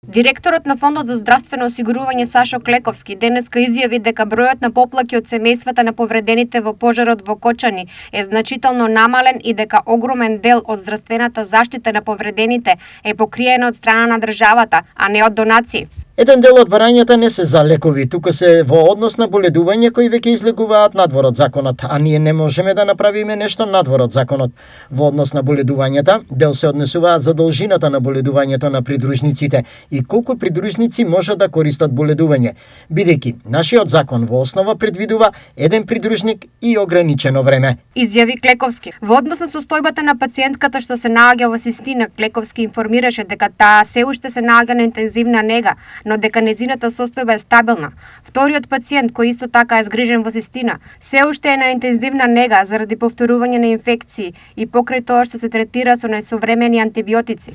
Директорот на Фондот за здравствено осигурување Сашо Клековски денеска изјави дека бројот на поплаки од семејствата на повредените во пожарот во Кочани е значително намален и дека огромен дел од здравствената заштита на повредените е покриена од страна на државата, а не од донации. Еден дел од барањата не се за лекови, туку се во однос на боледување кои веќе излегуваат надвор од законот, а ние не можеме да направиме нешто надвор од законот. Во однос на боледувањата, дел се однесуваат за должината на боледувањето на придружниците и колку придружници може да користат боледување, бидејќи нашиот закон во основа предвидува еден придружник и ограничено време. Изјави Клековски. Во однос на состојбата на пациентката што се наоѓа во Систина, Клековски информираше дека таа се уште се наоѓа на интензивна нега, но дека незината состојба е стабилна. Вториот пациент, кој исто така е згрижен во Систина, се уште е на интензивна нега заради повторување на инфекции и покрај тоа што се третира со најсовремени антибиотици.